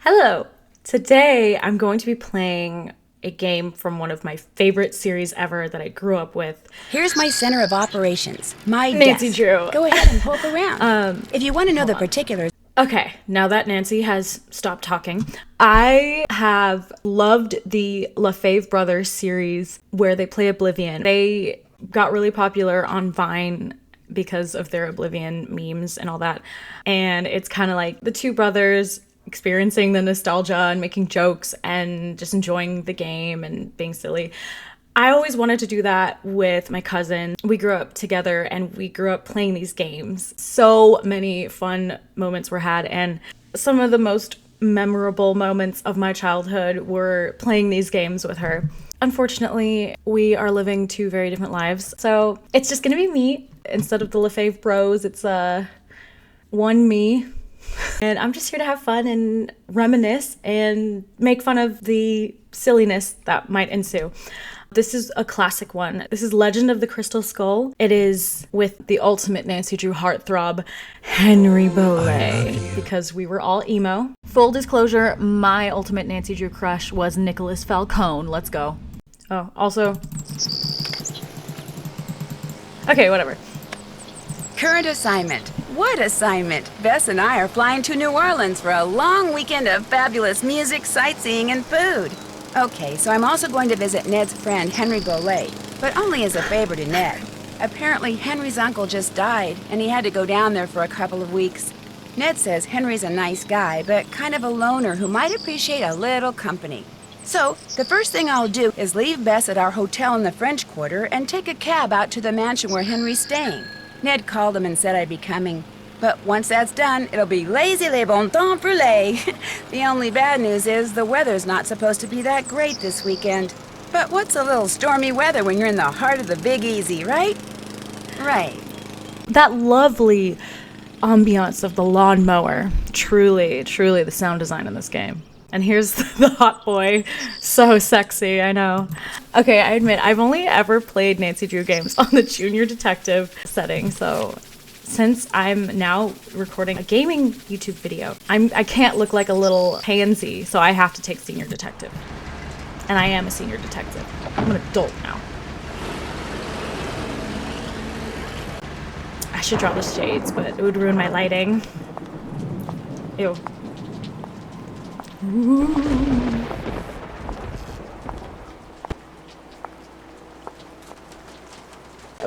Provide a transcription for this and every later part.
Hello! Today I'm going to be playing a game from one of my favorite series ever that I grew up with. Here's my center of operations, my Nancy desk. Drew. Go ahead and poke around. If you want to know the particulars. Okay, now that Nancy has stopped talking, I have loved the LaFave Brothers series where they play Oblivion. They got really popular on Vine because of their Oblivion memes and all that. And it's kind of like the two brothers experiencing the nostalgia and making jokes and just enjoying the game and being silly. I always wanted to do that with my cousin. We grew up together and we grew up playing these games. So many fun moments were had, and some of the most memorable moments of my childhood were playing these games with her. Unfortunately, we are living two very different lives, so it's just gonna be me. Instead of the LaFave Bros, it's one me. And I'm just here to have fun and reminisce and make fun of the silliness that might ensue. This is a classic one. This is Legend of the Crystal Skull. It is with the ultimate Nancy Drew heartthrob, Henry Bolet, because we were all emo. Full disclosure, my ultimate Nancy Drew crush was Nicholas Falcone. Let's go. Oh, also... Okay, whatever. Current assignment. What assignment? Bess and I are flying to New Orleans for a long weekend of fabulous music, sightseeing, and food. Okay, so I'm also going to visit Ned's friend, Henry Bolet, but only as a favor to Ned. Apparently, Henry's uncle just died, and he had to go down there for a couple of weeks. Ned says Henry's a nice guy, but kind of a loner who might appreciate a little company. So, the first thing I'll do is leave Bess at our hotel in the French Quarter and take a cab out to the mansion where Henry's staying. Ned called him and said I'd be coming. But once that's done, it'll be lazy les bon temps brûlés. The only bad news is the weather's not supposed to be that great this weekend. But what's a little stormy weather when you're in the heart of the Big Easy, right? Right. That lovely ambiance of the lawnmower. Truly, truly the sound design in this game. And here's the hot boy. So sexy, I know. Okay, I admit, I've only ever played Nancy Drew games on the Junior Detective setting, so since I'm now recording a gaming YouTube video, I can't look like a little pansy, so I have to take Senior Detective. And I am a Senior Detective. I'm an adult now. I should draw the shades, but it would ruin my lighting. Ew. Ooh.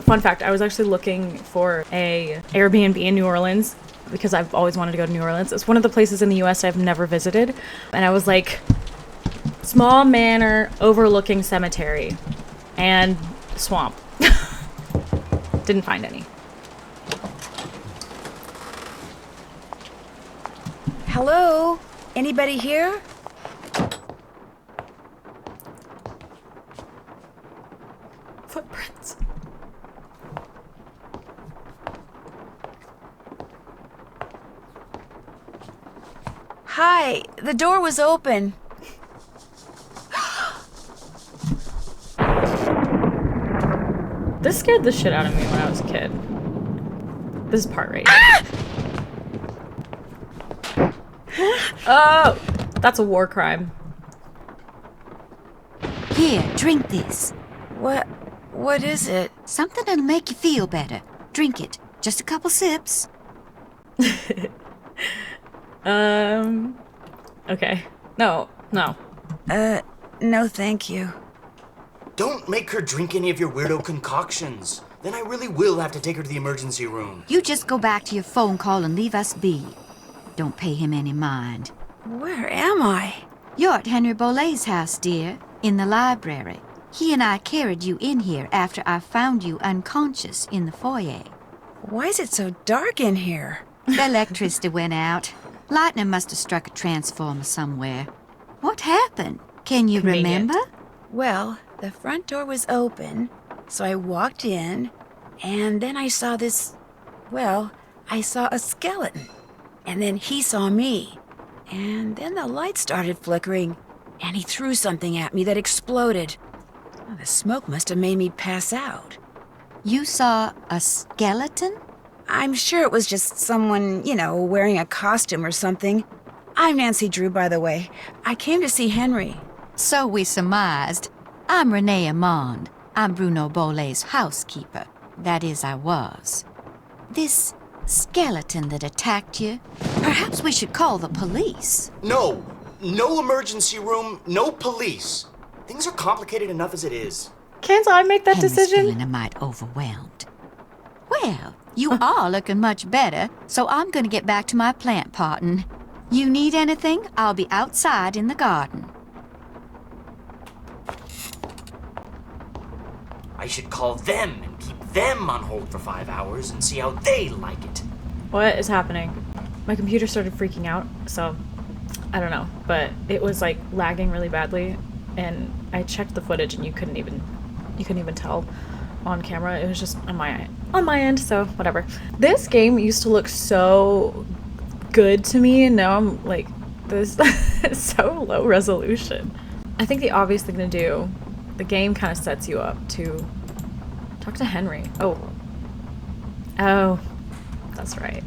Fun fact, I was actually looking for a Airbnb in New Orleans because I've always wanted to go to New Orleans. It's one of the places in the US I've never visited. And I was like, small manor overlooking cemetery and swamp. Didn't find any. Hello? Anybody here? Footprints. Hi, the door was open. This scared the shit out of me when I was a kid. This part right here. Oh! That's a war crime. Here, drink this. What is it? Something that'll make you feel better. Drink it. Just a couple sips. Okay. No. No thank you. Don't make her drink any of your weirdo concoctions. Then I really will have to take her to the emergency room. You just go back to your phone call and leave us be. Don't pay him any mind. Where am I? You're at Henry Bolet's house, dear, in the library. He and I carried you in here after I found you unconscious in the foyer. Why is it so dark in here? The electricity went out. Lightning must have struck a transformer somewhere. What happened? Can you Convenient. remember? Well, the front door was open, so I walked in, and then I saw I saw a skeleton. And then he saw me. And then the light started flickering, and he threw something at me that exploded. Oh, the smoke must have made me pass out. You saw a skeleton? I'm sure it was just someone, wearing a costume or something. I'm Nancy Drew, by the way. I came to see Henry. So we surmised. I'm Renee Amand. I'm Bruno Bolet's housekeeper. That is, I was. This skeleton that attacked you, perhaps we should call the police. No emergency room, no police. Things are complicated enough as it is. Can't I make that Henry's decision? feeling a mite overwhelmed. Well, you are looking much better, so I'm gonna get back to my plant potting. You need anything? I'll be outside in the garden. I should call them and keep them on hold for 5 hours and see how they like it. What is happening? My computer started freaking out, so I don't know, but it was like lagging really badly, and I checked the footage and you couldn't even tell on camera. It was just on my end, so whatever. This game used to look so good to me, and now I'm like, this is so low resolution. I think the obvious thing to do, the game kind of sets you up to talk to Henry. Oh, that's right.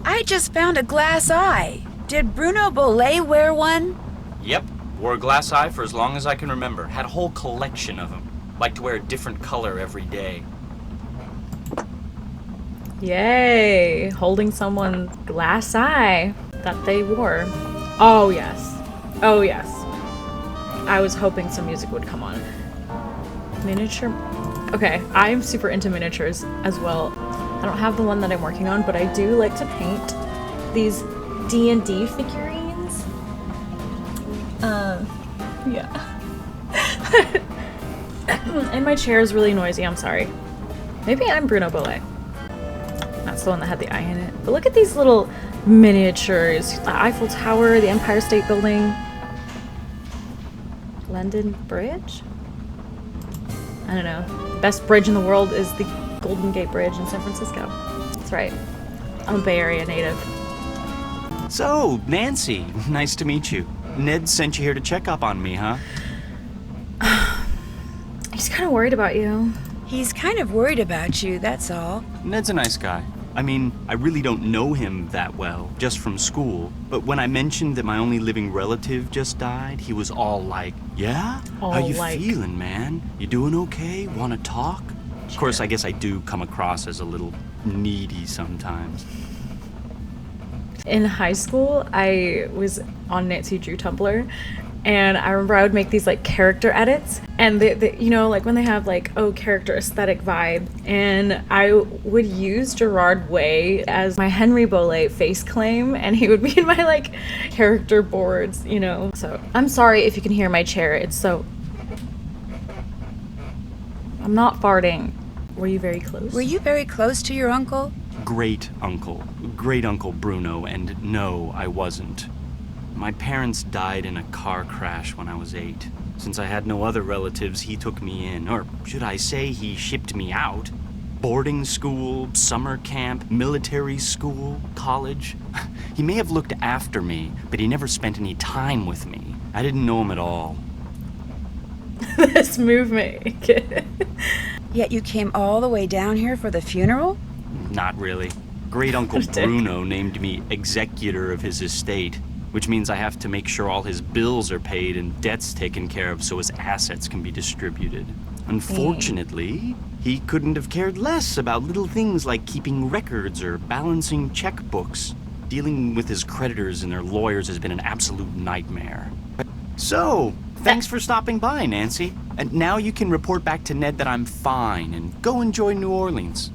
I just found a glass eye. Did Bruno Bolet wear one? Yep, wore a glass eye for as long as I can remember. Had a whole collection of them. Liked to wear a different color every day. Yay! Holding someone's glass eye that they wore. Oh yes. Oh yes. I was hoping some music would come on. Miniature. Okay, I'm super into miniatures as well. I don't have the one that I'm working on, but I do like to paint these D&D figurines. Yeah. And my chair is really noisy, I'm sorry. Maybe I'm Bruno Bolet. That's the one that had the eye in it. But look at these little miniatures. The Eiffel Tower, the Empire State Building. London Bridge? I don't know. The best bridge in the world is the Golden Gate Bridge in San Francisco. That's right. I'm a Bay Area native. So, Nancy, nice to meet you. Ned sent you here to check up on me, huh? He's kind of worried about you. He's kind of worried about you, that's all. Ned's a nice guy. I mean, I really don't know him that well, just from school. But when I mentioned that my only living relative just died, he was all like, yeah? How you feeling, man? You doing okay? Wanna talk? Of course, I guess I do come across as a little needy sometimes. In high school, I was on Nancy Drew Tumblr, and I remember I would make these like character edits, and they you know, like when they have like, oh, character aesthetic vibe, and I would use Gerard Way as my Henry Bolet face claim, and he would be in my like character boards, you know. So I'm sorry if you can hear my chair. It's so... I'm not farting. Were you very close? Were you very close to your uncle? Great uncle Bruno, and no, I wasn't. My parents died in a car crash when I was 8. Since I had no other relatives, he took me in, or should I say he shipped me out. Boarding school, summer camp, military school, college. He may have looked after me, but he never spent any time with me. I didn't know him at all. This movement. Yet you came all the way down here for the funeral? Not really. Great Uncle Bruno named me executor of his estate, which means I have to make sure all his bills are paid and debts taken care of so his assets can be distributed. Unfortunately, he couldn't have cared less about little things like keeping records or balancing checkbooks. Dealing with his creditors and their lawyers has been an absolute nightmare. So, thanks for stopping by, Nancy. And now you can report back to Ned that I'm fine and go enjoy New Orleans.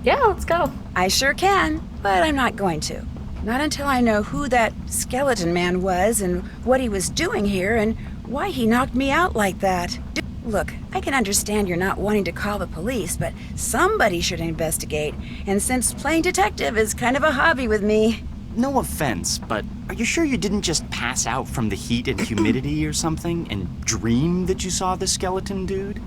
Yeah, let's go. I sure can, but I'm not going to. Not until I know who that skeleton man was and what he was doing here and why he knocked me out like that. Look, I can understand you're not wanting to call the police, but somebody should investigate. And since playing detective is kind of a hobby with me... No offense, but are you sure you didn't just pass out from the heat and humidity or something and dream that you saw the skeleton dude?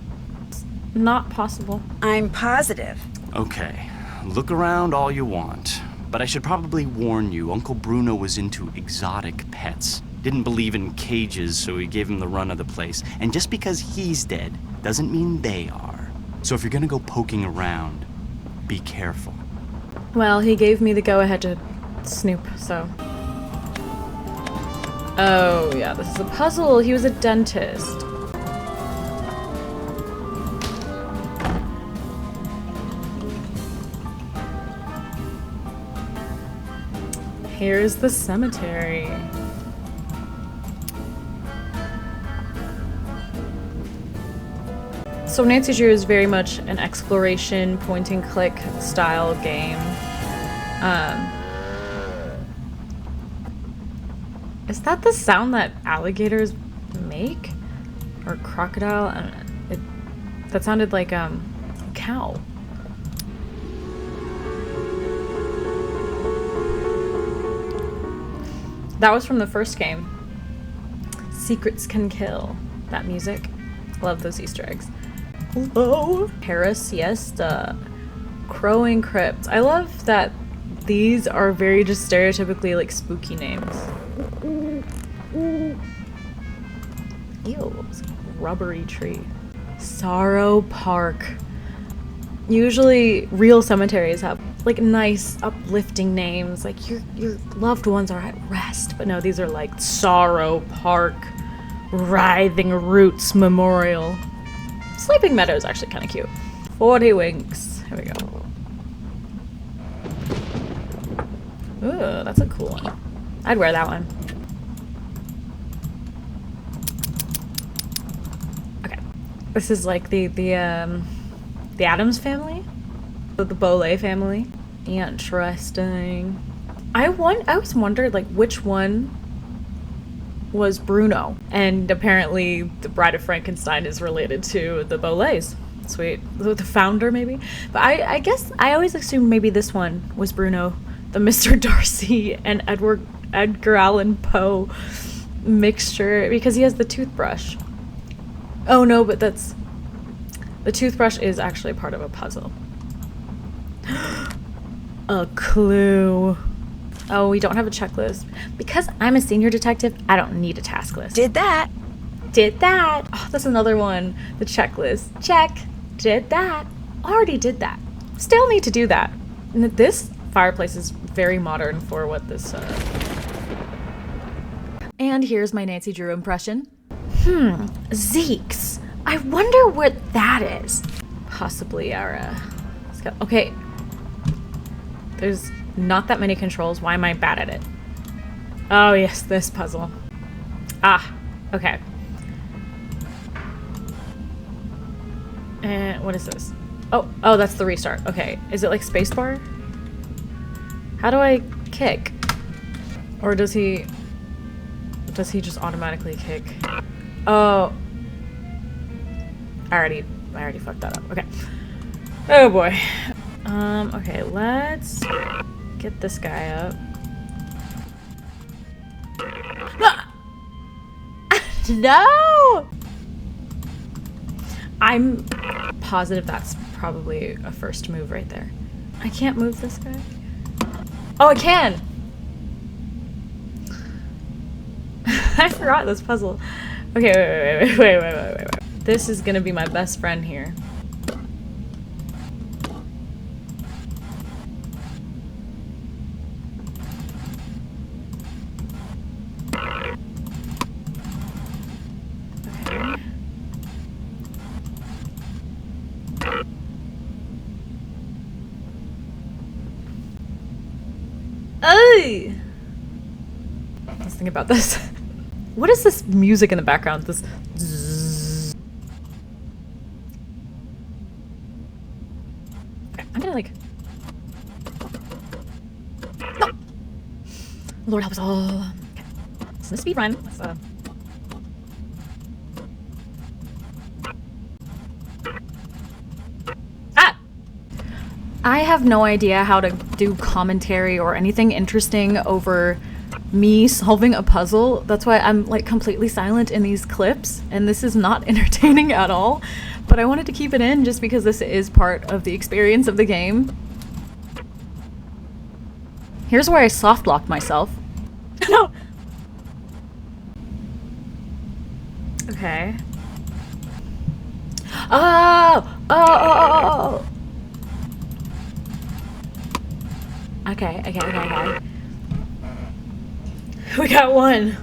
Not possible. I'm positive. Okay, look around all you want. But I should probably warn you, Uncle Bruno was into exotic pets. Didn't believe in cages, so he gave him the run of the place. And just because he's dead doesn't mean they are. So if you're gonna go poking around, be careful. Well, he gave me the go-ahead to snoop, so... Oh, yeah, this is a puzzle. He was a dentist. Here's the cemetery. So Nancy Drew is very much an exploration, point and click style game. Is that the sound that alligators make? Or crocodile? I don't know. That sounded like a cow. That was from the first game. Secrets can kill. That music. Love those Easter eggs. Hello. Para Siesta. Crowing Crypt. I love that these are very just stereotypically like spooky names. Ew, what was a rubbery tree? Sorrow Park. Usually real cemeteries have like nice uplifting names, like your loved ones are at rest, but no, these are like Sorrow Park, Writhing Roots Memorial. Sleeping Meadow is actually kind of cute. 40 Winks. Here we go. Ooh, that's a cool one. I'd wear that one. Okay, this is like the Addams family, the Bolet family. Interesting. I always wondered like which one was Bruno, and apparently the Bride of Frankenstein is related to the Bolets. Sweet, the founder maybe. But I guess I always assumed maybe this one was Bruno, the Mr. Darcy and Edgar Allan Poe mixture, because he has the toothbrush. Oh no, but the toothbrush is actually part of a puzzle. A clue. Oh, we don't have a checklist. Because I'm a senior detective, I don't need a task list. Did that. Did that. Oh, that's another one. The checklist. Check. Did that. Already did that. Still need to do that. And this fireplace is very modern for what this... And here's my Nancy Drew impression. Zeke's. I wonder what that is. Possibly our... Okay. There's not that many controls. Why am I bad at it? Oh, yes, this puzzle. Ah, okay. And what is this? Oh, that's the restart. Okay, is it like spacebar? How do I kick? Or does he just automatically kick? Oh. I already fucked that up. Okay. Oh boy. Okay, let's get this guy up. Ah! No! I'm positive that's probably a first move right there. I can't move this guy. Oh, I can! I forgot this puzzle. Okay, wait. This is gonna be my best friend here. Oh! Let's think about this. What is this music in the background? This zzz. Okay, I'm gonna like... No! Lord help us all. Okay. So this speed run. Let's, I have no idea how to do commentary or anything interesting over me solving a puzzle. That's why I'm like completely silent in these clips, and this is not entertaining at all. But I wanted to keep it in just because this is part of the experience of the game. Here's where I soft locked myself. No! Okay. Oh! Okay. We got one.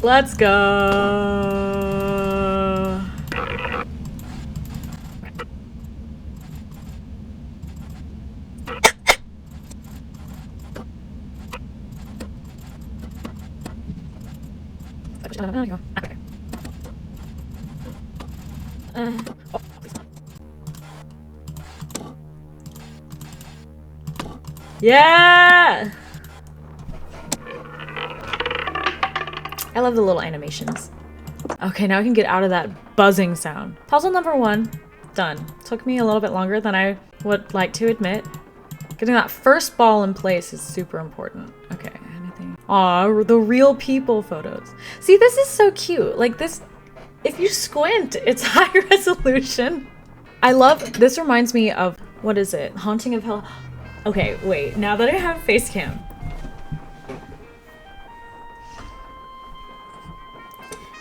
Let's go. Okay. Oh, please. Yeah! I love the little animations. Okay, now I can get out of that buzzing sound. Puzzle number 1, done. Took me a little bit longer than I would like to admit. Getting that first ball in place is super important. Okay, anything? Aw, the real people photos. See, this is so cute. Like this, if you squint, it's high resolution. I love, this reminds me of, what is it? Haunting of Hill. Okay, wait, now that I have face cam.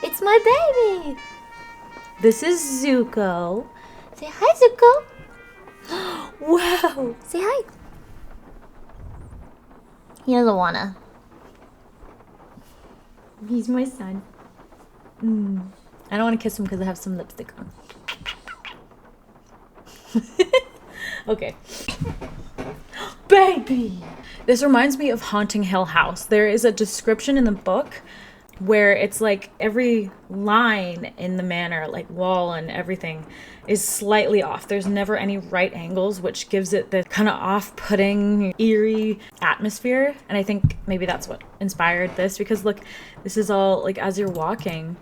It's my baby! This is Zuko. Say hi, Zuko! Wow! Say hi! He doesn't wanna. He's my son. I don't want to kiss him because I have some lipstick on. Okay. Baby! This reminds me of Haunting Hill House. There is a description in the book where it's like every line in the manor, like wall and everything, is slightly off. There's never any right angles, which gives it this kind of off-putting, eerie atmosphere. And I think maybe that's what inspired this, because look, this is all like as you're walking.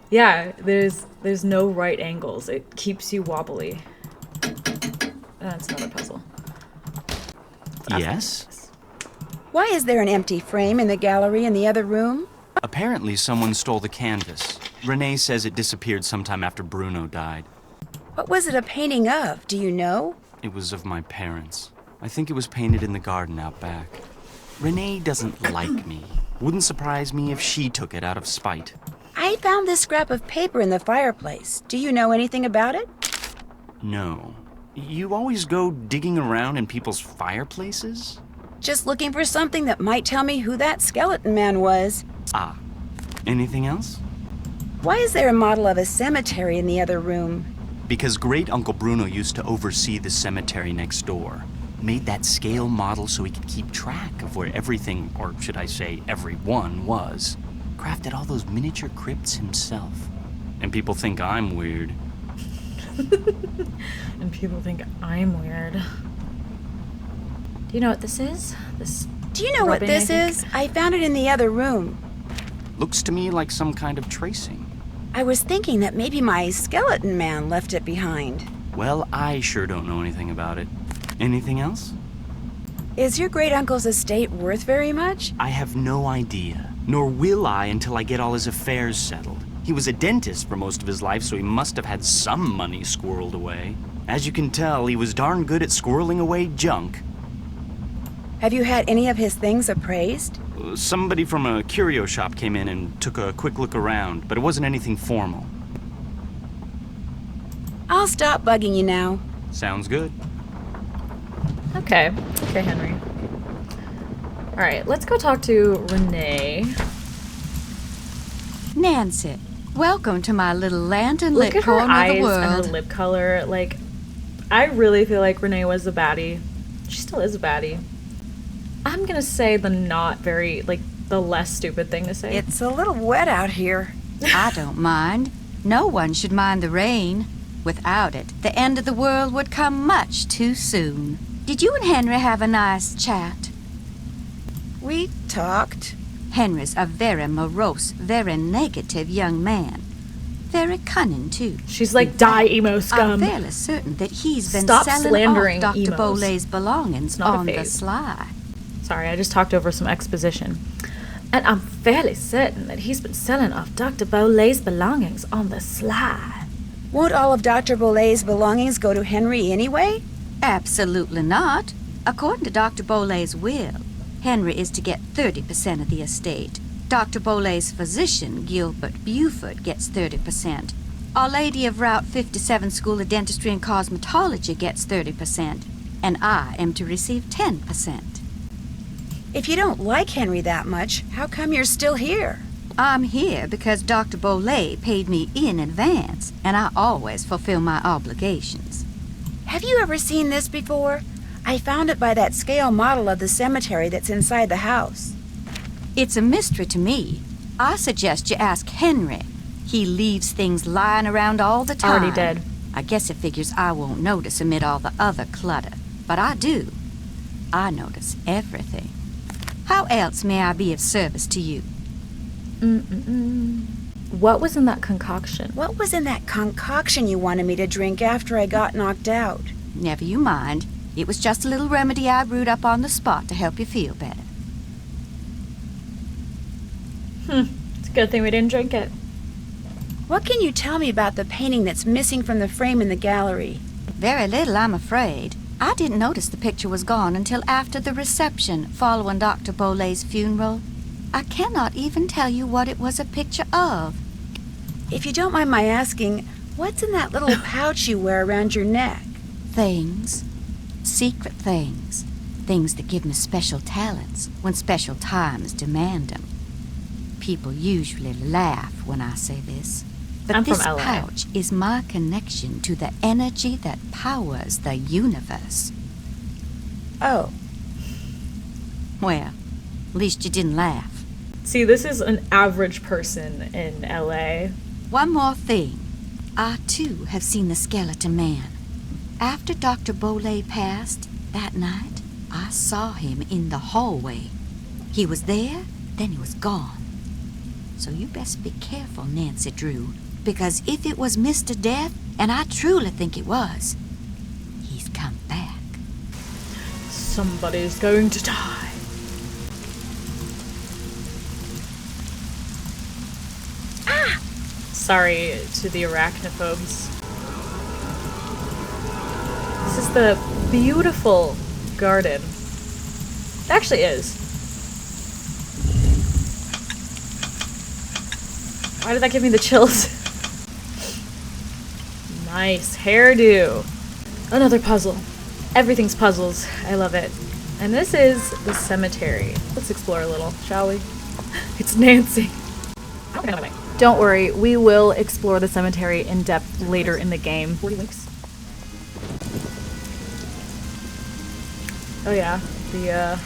Yeah, there's no right angles. It keeps you wobbly. That's another puzzle. Yes? Why is there an empty frame in the gallery in the other room? Apparently someone stole the canvas. Renee says it disappeared sometime after Bruno died. What was it a painting of? Do you know? It was of my parents. I think it was painted in the garden out back. Renee doesn't like me. Wouldn't surprise me if she took it out of spite. I found this scrap of paper in the fireplace. Do you know anything about it? No. You always go digging around in people's fireplaces? Just looking for something that might tell me who that skeleton man was. Ah. Anything else? Why is there a model of a cemetery in the other room? Because Great Uncle Bruno used to oversee the cemetery next door. Made that scale model so he could keep track of where everything, or should I say everyone, was. Crafted all those miniature crypts himself. And people think I'm weird. And people think I'm weird. Do you know what this is? Do you know what rubbing, this I think? is? I found it in the other room. Looks to me like some kind of tracing. I was thinking that maybe my skeleton man left it behind. Well, I sure don't know anything about it. Anything else? Is your great-uncle's estate worth very much? I have no idea. Nor will I until I get all his affairs settled. He was a dentist for most of his life, so he must have had some money squirreled away. As you can tell, he was darn good at squirreling away junk. Have you had any of his things appraised? Somebody from a curio shop came in and took a quick look around, but it wasn't anything formal. I'll stop bugging you now. Sounds good. Okay, Henry. All right, let's go talk to Renee. Nancy, welcome to my little lantern-lit Look at her corner of eyes the and her world. lip color. Like, I really feel like Renee was the baddie. She still is a baddie. I'm gonna say the not very, like, the less stupid thing to say. It's a little wet out here. I don't mind. No one should mind the rain. Without it, the end of the world would come much too soon. Did you and Henry have a nice chat? We talked. Henry's a very morose, very negative young man. Very cunning, too. She's like, die, emo scum. I'm fairly certain that he's been Stop selling slandering off Dr. emos. Bolay's belongings not a on the phase. sly. Sorry, I just talked over some exposition. And I'm fairly certain that he's been selling off Dr. Bolay's belongings on the sly. Won't all of Dr. Bolay's belongings go to Henry anyway? Absolutely not. According to Dr. Bolay's will, Henry is to get 30% of the estate. Dr. Bolay's physician, Gilbert Buford, gets 30%. Our Lady of Route 57 School of Dentistry and Cosmetology gets 30%. and I am to receive 10%. If you don't like Henry that much, how come you're still here? I'm here because Dr. Bolay paid me in advance, and I always fulfill my obligations. Have you ever seen this before? I found it by that scale model of the cemetery that's inside the house. It's a mystery to me. I suggest you ask Henry. He leaves things lying around all the time. Already dead. I guess it figures I won't notice amid all the other clutter. But I do. I notice everything. How else may I be of service to you? What was in that concoction? What was in that concoction you wanted me to drink after I got knocked out? Never you mind. It was just a little remedy I brewed up on the spot to help you feel better. It's a good thing we didn't drink it. What can you tell me about the painting that's missing from the frame in the gallery? Very little, I'm afraid. I didn't notice the picture was gone until after the reception following Dr. Bolay's funeral. I cannot even tell you what it was a picture of. If you don't mind my asking, what's in that little pouch you wear around your neck? Things. Secret things. Things that give me special talents when special times demand them. People usually laugh when I say this. But I'm from this LA. pouch is my connection to the energy that powers the universe. Oh, Well, at least you didn't laugh. See, this is an average person in LA. One more thing. I, too, have seen the skeleton man. After Dr. Bolay passed, that night, I saw him in the hallway. He was there, then he was gone. So you best be careful, Nancy Drew, because if it was Mr. Death, and I truly think it was, he's come back. Somebody's going to die. Sorry to the arachnophobes. This is the beautiful garden. It actually is. Why did that give me the chills? Nice hairdo. Another puzzle. Everything's puzzles. I love it. And this is the cemetery. Let's explore a little, shall we? It's Nancy. Don't worry, we will explore the cemetery in depth later in the game. 40 links. Oh yeah, the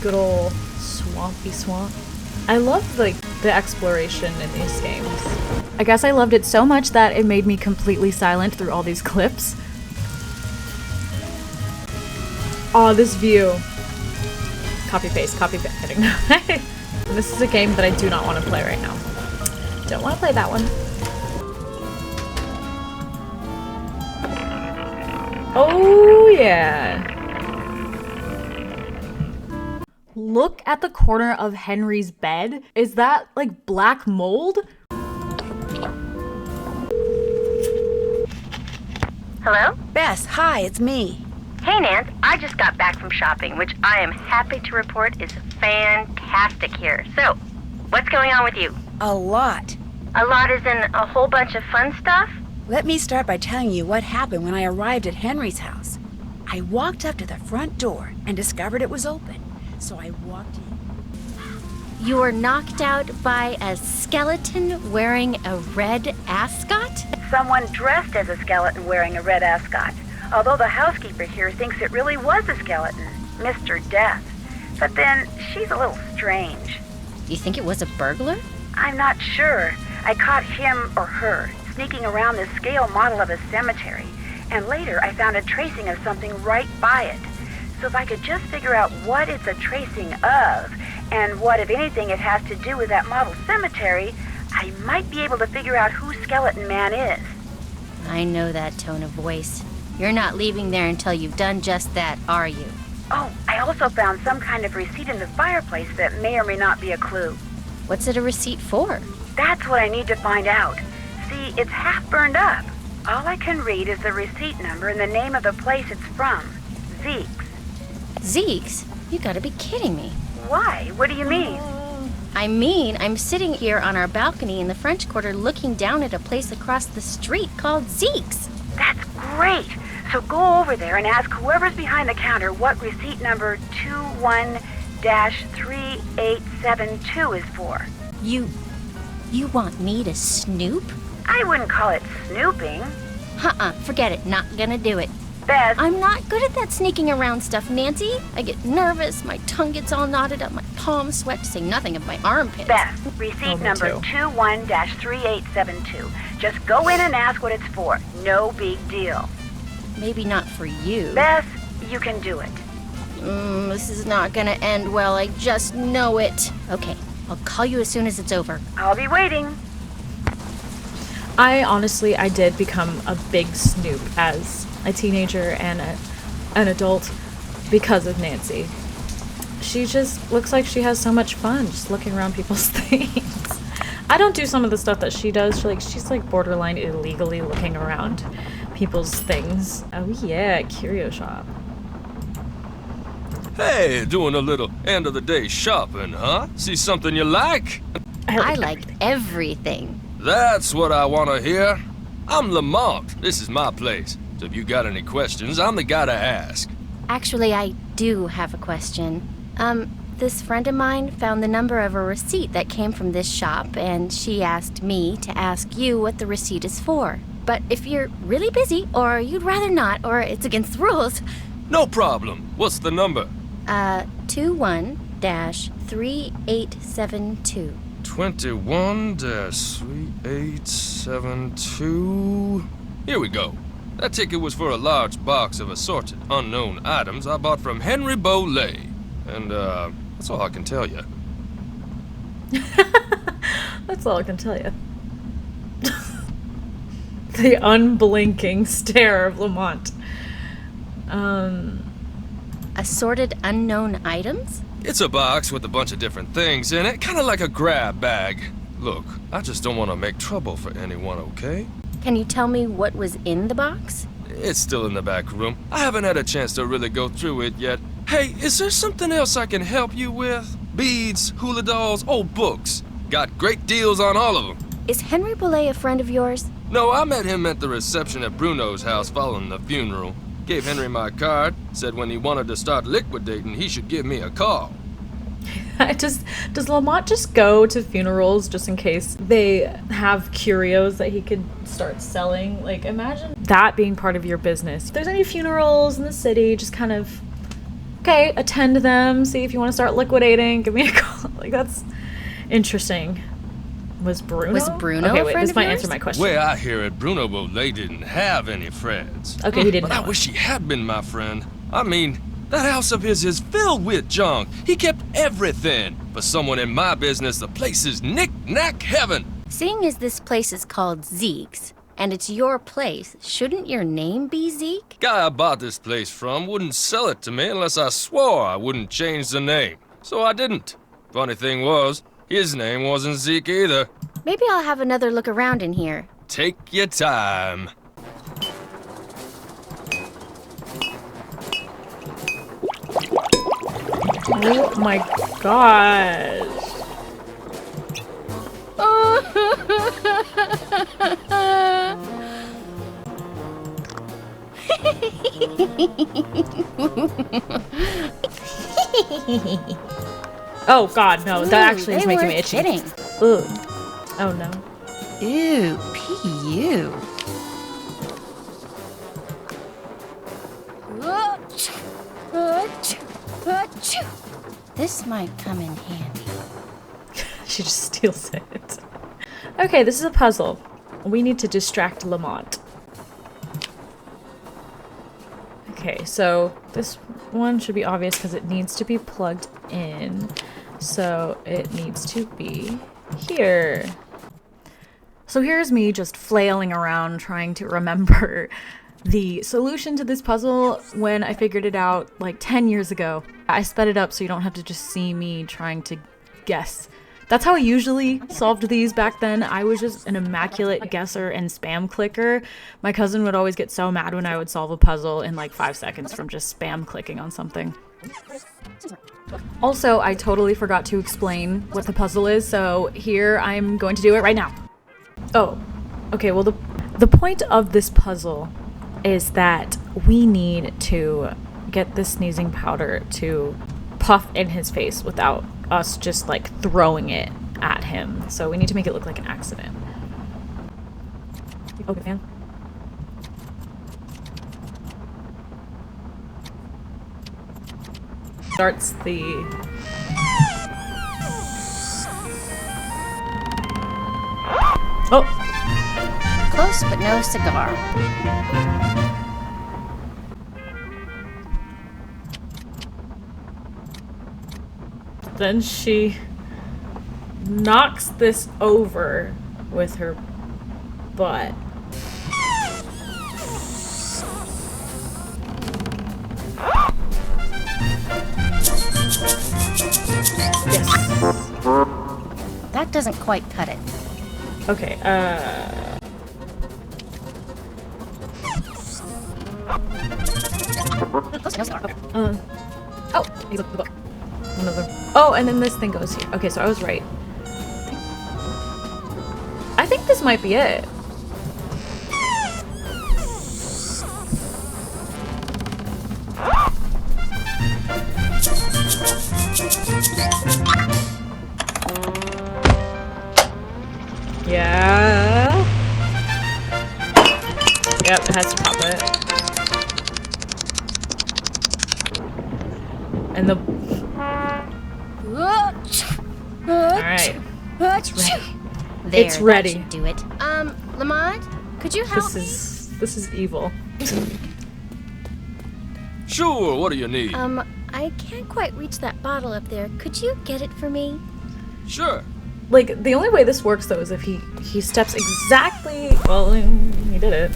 good old swampy swamp. I love like the exploration in these games. I guess I loved it so much that it made me completely silent through all these clips. Oh, this view. Copy paste. Kidding. This is a game that I do not want to play right now. Don't want to play that one. Oh yeah. Look at the corner of Henry's bed. Is that like black mold? Hello? Bess, hi, it's me. Hey, Nance. I just got back from shopping, which I am happy to report is fantastic here. So, what's going on with you? A lot. A lot is in a whole bunch of fun stuff? Let me start by telling you what happened when I arrived at Henry's house. I walked up to the front door and discovered it was open. So I walked in. You were knocked out by a skeleton wearing a red ascot? Someone dressed as a skeleton wearing a red ascot. Although the housekeeper here thinks it really was a skeleton, Mr. Death. But then, she's a little strange. Do you think it was a burglar? I'm not sure. I caught him or her sneaking around this scale model of a cemetery, and later I found a tracing of something right by it. So if I could just figure out what it's a tracing of, and what, if anything, it has to do with that model cemetery, I might be able to figure out who Skeleton Man is. I know that tone of voice. You're not leaving there until you've done just that, are you? Oh, I also found some kind of receipt in the fireplace that may or may not be a clue. What's it a receipt for? That's what I need to find out. See, it's half burned up. All I can read is the receipt number and the name of the place it's from. Zeke's. Zeke's? You gotta be kidding me. Why? What do you mean? I mean, I'm sitting here on our balcony in the French Quarter looking down at a place across the street called Zeke's. That's great. So go over there and ask whoever's behind the counter what receipt number 21-3872 is for. You want me to snoop? I wouldn't call it snooping. Forget it. Not gonna do it. Beth, I'm not good at that sneaking around stuff, Nancy. I get nervous, my tongue gets all knotted up, my palms sweat, to say nothing of my armpits. Beth, receipt number 21-3872. Just go in and ask what it's for. No big deal. Maybe not for you. Beth, you can do it. This is not gonna end well, I just know it. Okay, I'll call you as soon as it's over. I'll be waiting. I did become a big snoop as a teenager and an adult because of Nancy. She just looks like she has so much fun just looking around people's things. I don't do some of the stuff that she does. She's like borderline illegally looking around people's things. Oh yeah, curio shop. Hey, doing a little end of the day shopping, huh? See something you like? I like everything. That's what I want to hear. I'm Lamont. This is my place. So if you got any questions, I'm the guy to ask. Actually, I do have a question. This friend of mine found the number of a receipt that came from this shop, and she asked me to ask you what the receipt is for. But if you're really busy, or you'd rather not, or it's against the rules... No problem. What's the number? 21-3872. 21-3872. Here we go. That ticket was for a large box of assorted unknown items I bought from Henry Bolet. And, that's all I can tell you. That's all I can tell you. The unblinking stare of Lamont. Assorted unknown items? It's a box with a bunch of different things in it, kind of like a grab bag. Look, I just don't want to make trouble for anyone, okay? Can you tell me what was in the box? It's still in the back room. I haven't had a chance to really go through it yet. Hey, is there something else I can help you with? Beads, hula dolls, old books. Got great deals on all of them. Is Henry Bolet a friend of yours? No, I met him at the reception at Bruno's house following the funeral. Gave Henry my card, said when he wanted to start liquidating, he should give me a call. Does Lamont just go to funerals just in case they have curios that he could start selling? Like, imagine that being part of your business. If there's any funerals in the city, just kind of, okay, attend them, see if you want to start liquidating, give me a call. Like, that's interesting. Was Bruno okay, a friend this of might yours? answer my question. Way I hear it, Bruno Bolet didn't have any friends. Okay, he didn't But I know. wish he had been my friend. I mean, that house of his is filled with junk. He kept everything. For someone in my business, the place is knick-knack heaven. Seeing as this place is called Zeke's, and it's your place, shouldn't your name be Zeke? Guy I bought this place from wouldn't sell it to me unless I swore I wouldn't change the name. So I didn't. Funny thing was, his name wasn't Zeke either. Maybe I'll have another look around in here. Take your time. Oh my gosh. Oh god, no, that actually is making me itchy. Kidding. Ugh. Oh no. Ew, P.U. This might come in handy. She just steals it. Okay, this is a puzzle. We need to distract Lamont. Okay, so this one should be obvious because it needs to be plugged in. So it needs to be here. So here's me just flailing around trying to remember the solution to this puzzle when I figured it out like 10 years ago. I sped it up so you don't have to just see me trying to guess. That's how I usually solved these back then. I was just an immaculate guesser and spam clicker. My cousin would always get so mad when I would solve a puzzle in like 5 seconds from just spam clicking on something. Also, I totally forgot to explain what the puzzle is, so here I'm going to do it right now. Oh, okay, well the point of this puzzle is that we need to get this sneezing powder to puff in his face without us just like throwing it at him. So we need to make it look like an accident. Okay, man. Starts the... Oh! Close, but no cigar. Then she knocks this over with her butt. Yes. That doesn't quite cut it. Okay, Close, no cigar. oh, he's looking at the book. One of them. Oh, and then this thing goes here. Okay, so I was right. I think this might be it. Yeah. Yep, it has to pop it. And the... Alright. It's ready. There, It's ready. That should do it. Lamont, could you help me? This is evil. Sure, what do you need? I can't quite reach that bottle up there. Could you get it for me? Sure. Like, the only way this works, though, is if he steps exactly... Well, he did it.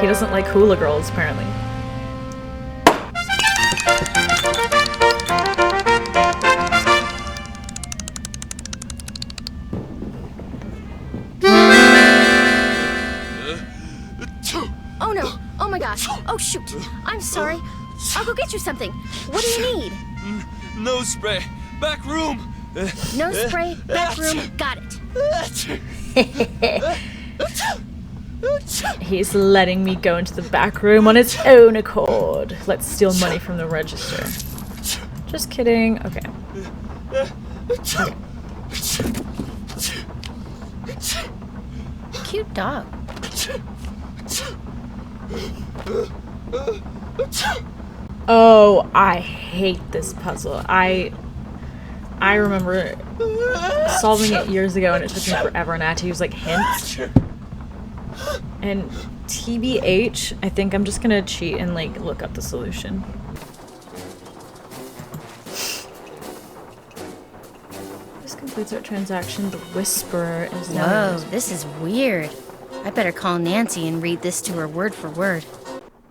He doesn't like hula girls, apparently. Oh no! Oh my gosh! Oh shoot! I'm sorry. I'll go get you something. What do you need? Nose spray. Back room. No spray, back room, got it. He's letting me go into the back room on its own accord. Let's steal money from the register. Just kidding. Okay. Cute dog. Oh, I hate this puzzle. I remember solving it years ago and it took me forever and I had to use like hints. And TBH, I think I'm just gonna cheat and like look up the solution. This completes our transaction. The Whisperer is now. Whoa, this is weird. I better call Nancy and read this to her word for word.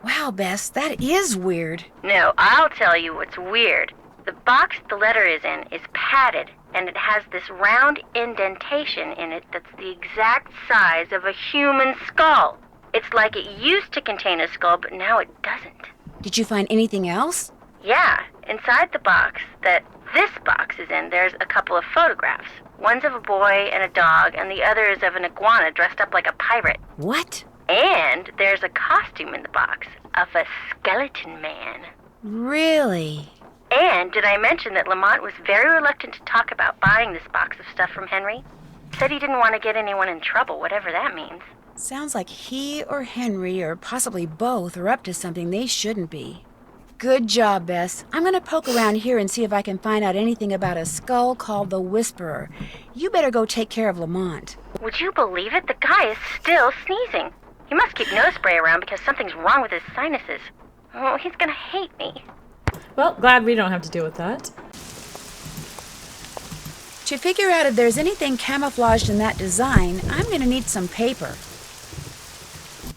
Wow, Bess, that is weird. No, I'll tell you what's weird. The box the letter is in is padded, and it has this round indentation in it that's the exact size of a human skull. It's like it used to contain a skull, but now it doesn't. Did you find anything else? Yeah, inside the box that this box is in, there's a couple of photographs. One's of a boy and a dog, and the other is of an iguana dressed up like a pirate. What? And there's a costume in the box of a skeleton man. Really? And did I mention that Lamont was very reluctant to talk about buying this box of stuff from Henry? Said he didn't want to get anyone in trouble, whatever that means. Sounds like he or Henry, or possibly both, are up to something they shouldn't be. Good job, Bess. I'm gonna poke around here and see if I can find out anything about a skull called the Whisperer. You better go take care of Lamont. Would you believe it? The guy is still sneezing. He must keep nose spray around because something's wrong with his sinuses. Oh, he's gonna hate me. Well, glad we don't have to deal with that. To figure out if there's anything camouflaged in that design, I'm gonna need some paper.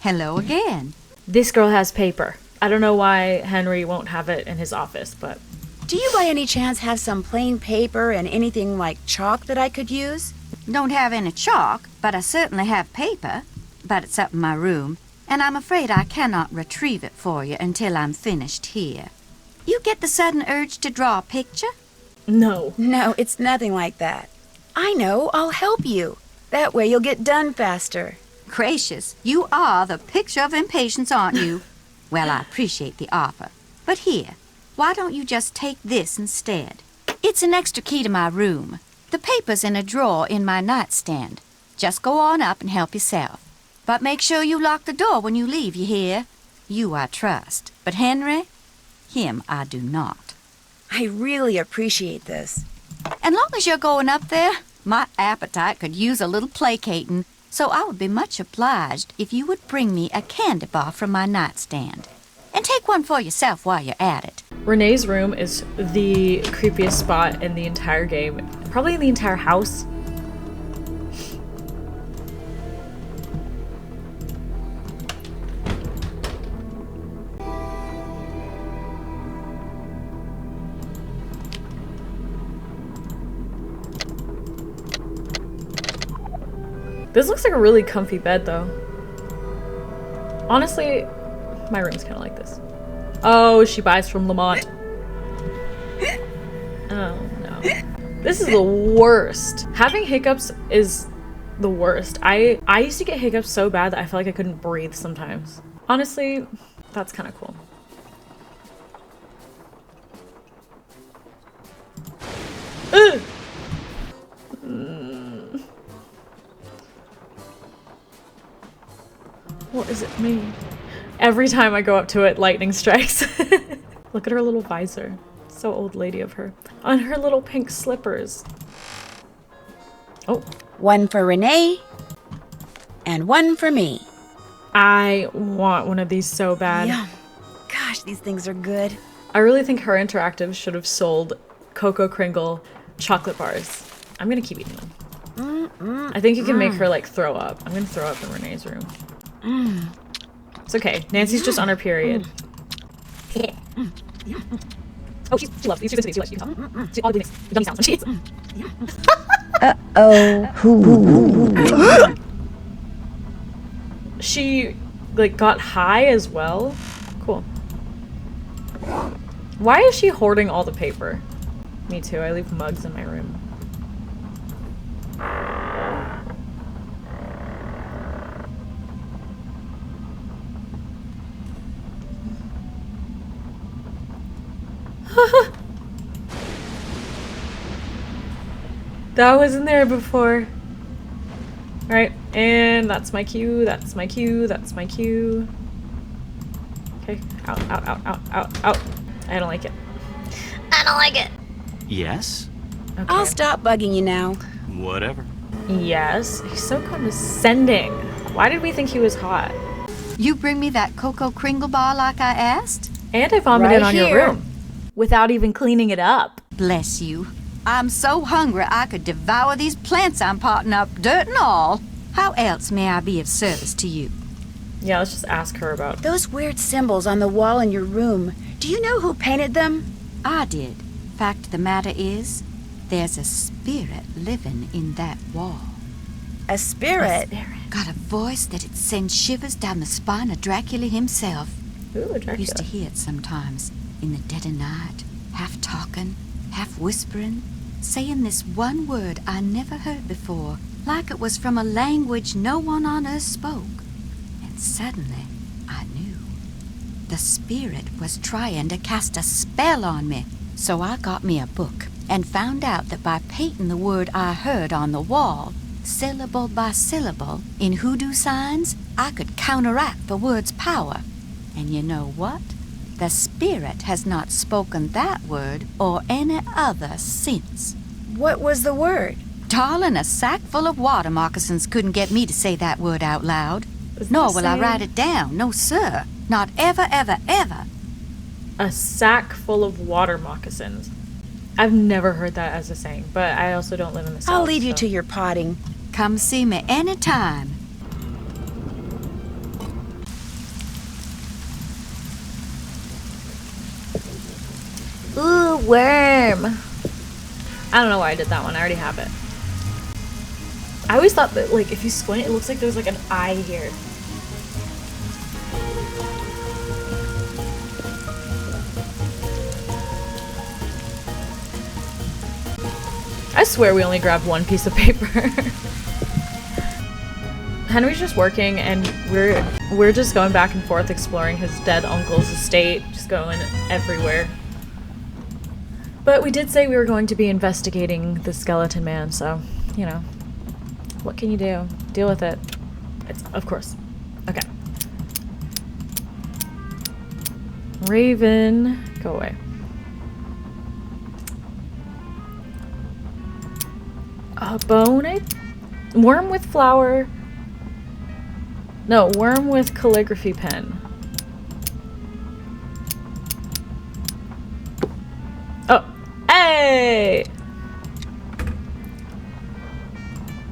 Hello again. This girl has paper. I don't know why Henry won't have it in his office, but... Do you by any chance have some plain paper and anything like chalk that I could use? Don't have any chalk, but I certainly have paper. But it's up in my room, and I'm afraid I cannot retrieve it for you until I'm finished here. You get the sudden urge to draw a picture? No. No, it's nothing like that. I know, I'll help you. That way you'll get done faster. Gracious, you are the picture of impatience, aren't you? Well, I appreciate the offer. But here, why don't you just take this instead? It's an extra key to my room. The paper's in a drawer in my nightstand. Just go on up and help yourself. But make sure you lock the door when you leave, you hear? You I trust. But Henry, him I do not. I really appreciate this. And long as you're going up there, my appetite could use a little placating, so I would be much obliged if you would bring me a candy bar from my nightstand. And take one for yourself while you're at it. Renee's room is the creepiest spot in the entire game. Probably in the entire house. This looks like a really comfy bed, though. Honestly, my room's kind of like this. Oh, she buys from Lamont. Oh, no. This is the worst. Having hiccups is the worst. I used to get hiccups so bad that I felt like I couldn't breathe sometimes. Honestly, that's kind of cool. Ugh. What does it mean? Every time I go up to it, lightning strikes. Look at her little visor. So old lady of her. On her little pink slippers. Oh. One for Renee, and one for me. I want one of these so bad. Yum. Gosh, these things are good. I really think Her Interactive should have sold Cocoa Kringle chocolate bars. I'm gonna keep eating them. I think you can make her like throw up. I'm gonna throw up in Renee's room. It's okay. Nancy's just on her period. Oh, she loves these. She likes these. She all the dummy sounds when she eats them. She like got high as well. Cool. Why is she hoarding all the paper? Me too. I leave mugs in my room. That wasn't there before. Alright, and that's my cue, that's my cue, that's my cue. Okay, out, out, out, out, out, out. I don't like it. I don't like it. Yes? Okay. I'll stop bugging you now. Whatever. Yes, he's so condescending. Why did we think he was hot? You bring me that Cocoa Kringle bar like I asked? And I vomited Right on here. your room. Without even cleaning it up. Bless you. I'm so hungry I could devour these plants I'm potting up, dirt and all. How else may I be of service to you? Yeah, let's just ask her about. Those weird symbols on the wall in your room. Do you know who painted them? I did. Fact of the matter is, there's a spirit living in that wall. A spirit. Got a voice that it sends shivers down the spine of Dracula himself. Ooh, Dracula. Used to hear it sometimes, in the dead of night, half talking, half whispering, saying this one word I never heard before, like it was from a language no one on earth spoke. And suddenly, I knew. The spirit was trying to cast a spell on me, so I got me a book and found out that by painting the word I heard on the wall, syllable by syllable, in hoodoo signs, I could counteract the word's power. And you know what? The spirit has not spoken that word or any other since. What was the word? Darling, a sack full of water moccasins couldn't get me to say that word out loud. Nor will I write it down. No, sir. Not ever, ever, ever. A sack full of water moccasins. I've never heard that as a saying, but I also don't live in the South. I'll leave you so- to your potting. Come see me anytime. Ooh, worm. I don't know why I did that one. I already have it. I always thought that, like, if you squint, it looks like there's, like, an eye here. I swear we only grabbed one piece of paper. Henry's just working, and we're just going back and forth exploring his dead uncle's estate, just going everywhere. But we did say we were going to be investigating the skeleton man, so, you know, what can you do? Deal with it. It's, of course. Okay. Raven, go away. A bone? Worm with flower. No, worm with calligraphy pen. Oh, hey!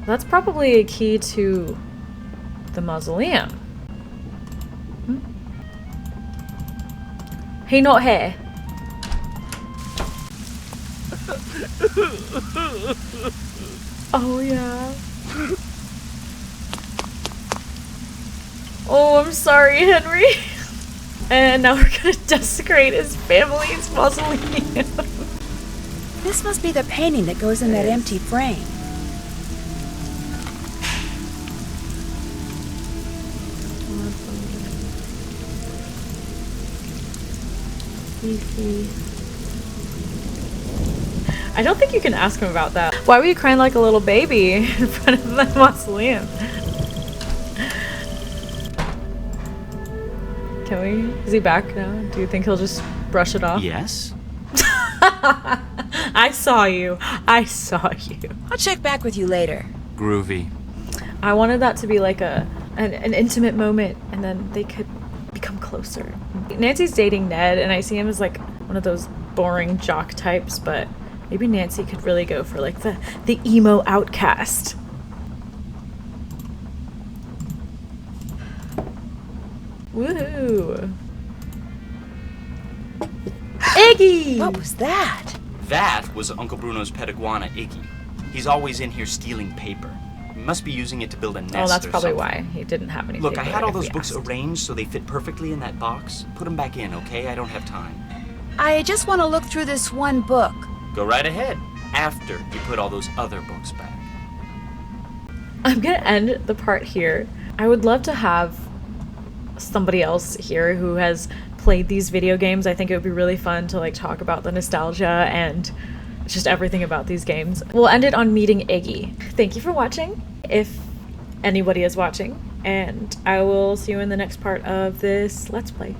That's probably a key to the mausoleum. Hmm? He not here. Oh yeah. Oh, I'm sorry, Henry. And now we're gonna desecrate his family's mausoleum. This must be the painting that goes in that empty frame. I don't think you can ask him about that. Why were you crying like a little baby in front of the mausoleum? Can we? Is he back now? Do you think he'll just brush it off? Yes? I saw you. I saw you. I'll check back with you later. Groovy. I wanted that to be like an intimate moment, and then they could become closer. Nancy's dating Ned, and I see him as like one of those boring jock types, but maybe Nancy could really go for like the emo outcast. Woohoo! Iggy! What was that? That was Uncle Bruno's pet iguana, Iggy. He's always in here stealing paper. He must be using it to build a nest. Oh, that's or probably something. why he didn't have anything. Look, I had all those if we books asked. arranged so they fit perfectly in that box. Put them back in, okay? I don't have time. I just want to look through this one book. Go right ahead. After you put all those other books back. I'm gonna end the part here. I would love to have somebody else here who has played these video games. I think it would be really fun to like talk about the nostalgia and just everything about these games. We'll end it on meeting Iggy. Thank you for watching, if anybody is watching, and I will see you in the next part of this Let's Play.